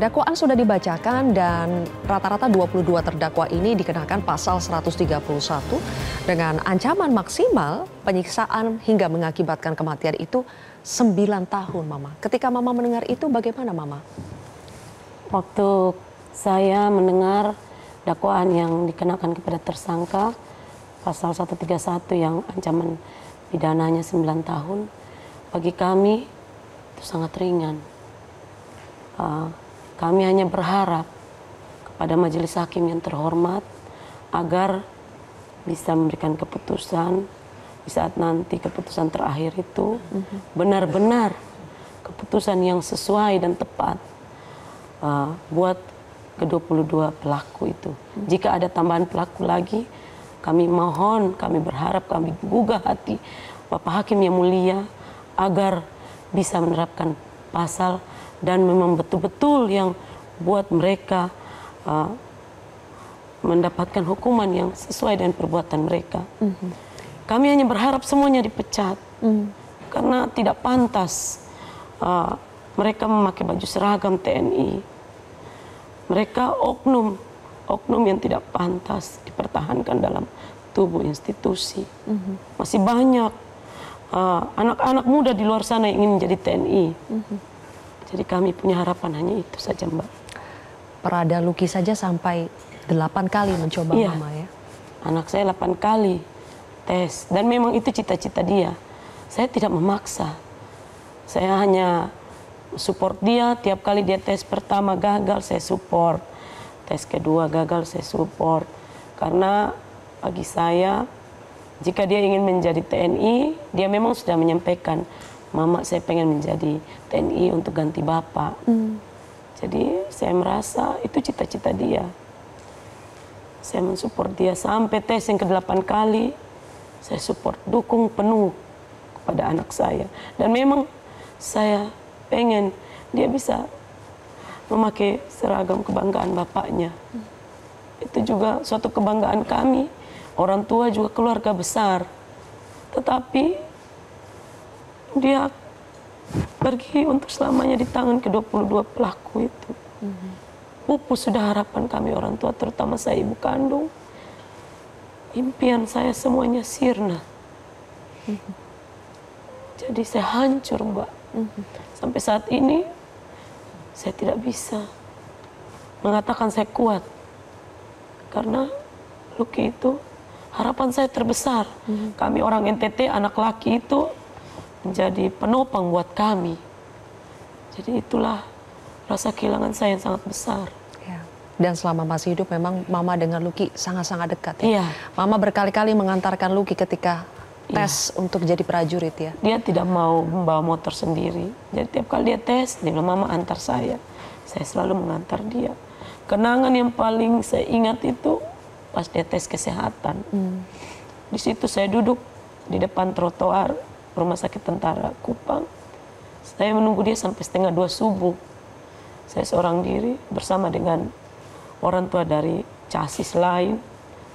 Dakwaan sudah dibacakan dan rata-rata 22 terdakwa ini dikenakan pasal 131 dengan ancaman maksimal penyiksaan hingga mengakibatkan kematian itu 9 tahun, Mama. Ketika Mama mendengar itu bagaimana, Mama? Waktu saya mendengar dakwaan yang dikenakan kepada tersangka pasal 131 yang ancaman pidananya 9 tahun, bagi kami itu sangat ringan. Kami hanya berharap kepada majelis hakim yang terhormat agar bisa memberikan keputusan di saat nanti keputusan terakhir itu benar-benar keputusan yang sesuai dan tepat buat ke-22 pelaku itu. Jika ada tambahan pelaku lagi, kami mohon, kami berharap, kami gugah hati Bapak Hakim yang mulia agar bisa menerapkan pasal dan memang betul-betul yang buat mereka mendapatkan hukuman yang sesuai dengan perbuatan mereka. Kami hanya berharap semuanya dipecat karena tidak pantas mereka memakai baju seragam TNI. Mereka oknum yang tidak pantas dipertahankan dalam tubuh institusi. Masih banyak anak-anak muda di luar sana yang ingin menjadi TNI. Jadi kami punya harapan hanya itu saja, Mbak. Prada Luki saja sampai 8 kali mencoba, iya, Mama ya? Anak saya 8 kali tes. Dan memang itu cita-cita dia. Saya tidak memaksa. Saya hanya support dia. Tiap kali dia tes pertama gagal, saya support. Tes kedua gagal, saya support. Karena bagi saya, jika dia ingin menjadi TNI, dia memang sudah menyampaikan, Mama, saya pengen menjadi TNI untuk ganti Bapak. Jadi saya merasa itu cita-cita dia. Saya mensupport dia sampai tes yang ke-8 kali. Saya support, dukung penuh kepada anak saya. Dan memang saya pengen dia bisa memakai seragam kebanggaan bapaknya. Itu juga suatu kebanggaan kami. Orang tua juga keluarga besar. Tetapi dia pergi untuk selamanya di tangan ke-22 pelaku itu. Pupus sudah harapan kami orang tua, terutama saya ibu kandung. Impian saya semuanya sirna. Jadi saya hancur, Mbak. Sampai saat ini saya tidak bisa mengatakan saya kuat. Karena Luki itu harapan saya terbesar. Kami orang NTT, anak laki itu menjadi penopang buat kami. Jadi itulah rasa kehilangan saya yang sangat besar. Ya. Dan selama masih hidup memang Mama dengan Luki sangat-sangat dekat ya? Iya. Mama berkali-kali mengantarkan Luki ketika tes untuk jadi prajurit ya? Dia tidak mau membawa motor sendiri. Jadi tiap kali dia tes, dia bilang, Mama antar saya. Saya selalu mengantar dia. Kenangan yang paling saya ingat itu pas dia tes kesehatan. Di situ saya duduk di depan trotoar Rumah Sakit Tentara Kupang. Saya menunggu dia sampai 1:30 subuh. Saya seorang diri bersama dengan orang tua dari casis lain.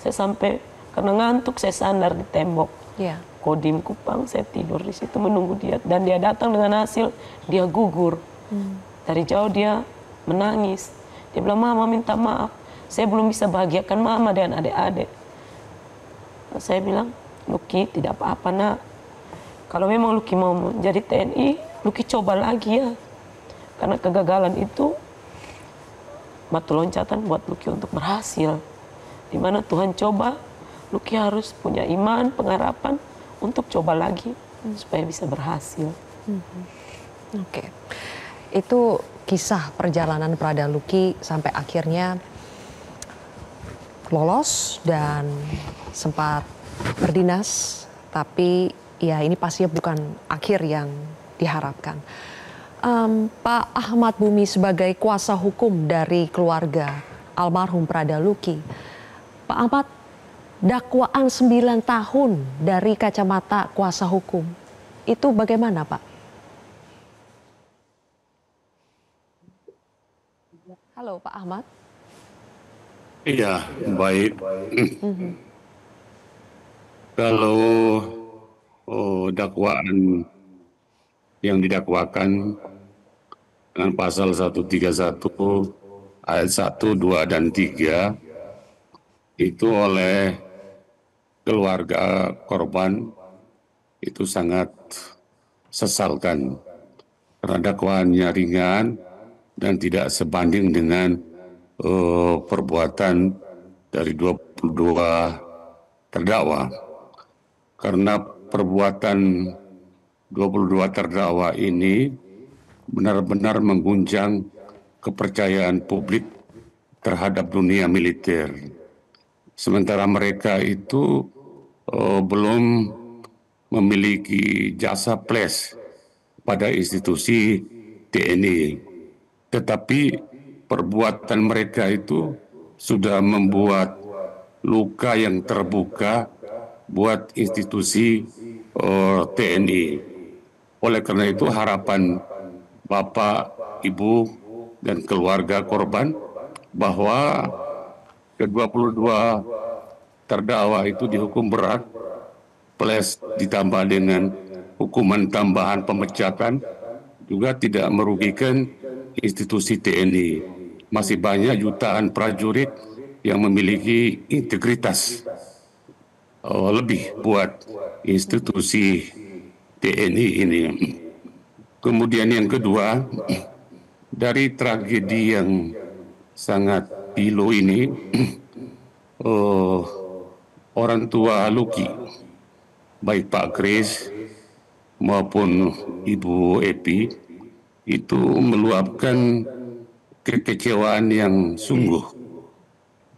Saya sampai karena ngantuk saya sandar di tembok. Ya. Kodim Kupang, saya tidur di situ menunggu dia. Dan dia datang dengan hasil, dia gugur. Dari jauh dia menangis. Dia bilang, Mama minta maaf. Saya belum bisa bahagiakan Mama dan adik-adik. Saya bilang, Luki tidak apa-apa nak. Kalau memang Luki mau menjadi TNI, Luki coba lagi ya. Karena kegagalan itu batu loncatan buat Luki untuk berhasil. Dimana Tuhan coba, Luki harus punya iman, pengharapan untuk coba lagi supaya bisa berhasil. Oke. Itu kisah perjalanan Prada Luki sampai akhirnya lolos dan sempat berdinas, tapi ya ini pastinya bukan akhir yang diharapkan. Pak Ahmad Bumi sebagai kuasa hukum dari keluarga almarhum Prada Luki, Pak Ahmad, dakwaan 9 tahun dari kacamata kuasa hukum, itu bagaimana Pak? Halo Pak Ahmad. Iya, baik. Kalau dakwaan yang didakwakan dengan pasal 131 ayat 1, 2, dan 3 itu oleh keluarga korban itu sangat sesalkan karena dakwaannya ringan dan tidak sebanding dengan perbuatan dari 22 terdakwa. Karena perbuatan 22 terdakwa ini benar-benar mengguncang kepercayaan publik terhadap dunia militer. Sementara mereka itu belum memiliki jasa ples pada institusi TNI. Tetapi perbuatan mereka itu sudah membuat luka yang terbuka buat institusi TNI. Oleh karena itu harapan Bapak, Ibu, dan keluarga korban bahwa ke-22 terdakwa itu dihukum berat, plus ditambah dengan hukuman tambahan pemecatan, juga tidak merugikan institusi TNI. Masih banyak jutaan prajurit yang memiliki integritas lebih buat institusi TNI ini. Kemudian yang kedua, dari tragedi yang sangat pilu ini, orang tua Luki, baik Pak Kris maupun Ibu Epi, itu meluapkan kekecewaan yang sungguh.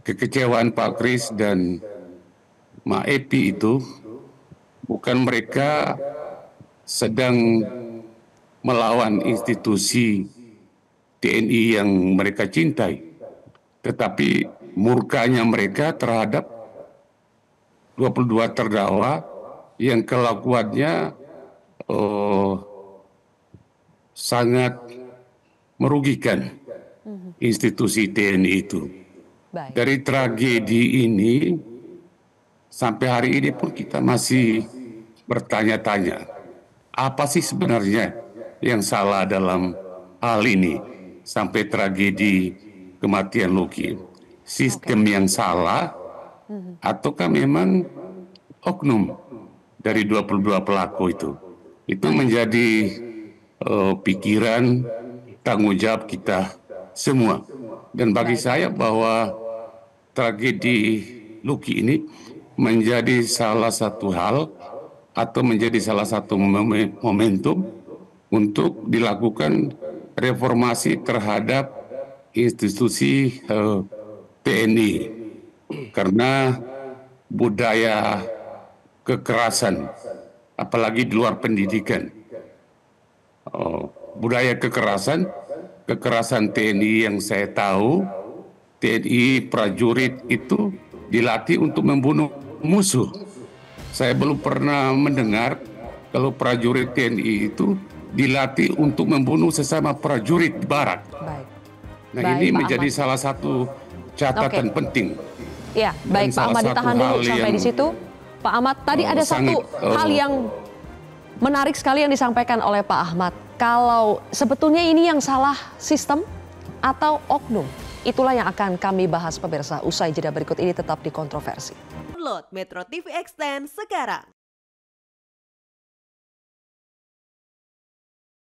Kekecewaan Pak Kris dan Mak Epi itu bukan mereka sedang melawan institusi TNI yang mereka cintai, tetapi murkanya mereka terhadap 22 terdakwa yang kelakuannya sangat merugikan institusi TNI itu. Baik. Dari tragedi ini sampai hari ini pun kita masih bertanya-tanya, apa sih sebenarnya yang salah dalam hal ini sampai tragedi kematian Luki? Sistem yang salah ataukah memang oknum dari 22 pelaku itu? Itu menjadi pikiran tanggung jawab kita semua. Dan bagi saya bahwa tragedi Luki ini menjadi salah satu hal atau menjadi salah satu momentum untuk dilakukan reformasi terhadap institusi TNI. Karena budaya kekerasan, apalagi di luar pendidikan, budaya kekerasan TNI yang saya tahu, TNI prajurit itu dilatih untuk membunuh musuh. Saya belum pernah mendengar kalau prajurit TNI itu dilatih untuk membunuh sesama prajurit barat. Baik. Nah, Baik, ini Pak menjadi Ahmad. salah satu catatan penting. Ya, baik Pak Ahmad, ditahan dulu sampai di situ. Pak Ahmad, tadi ada satu hal yang menarik sekali yang disampaikan oleh Pak Ahmad. Kalau sebetulnya ini yang salah sistem atau oknum, itulah yang akan kami bahas pemirsa. Usai jeda berikut ini tetap di Kontroversi. Download Metro TV Extend sekarang.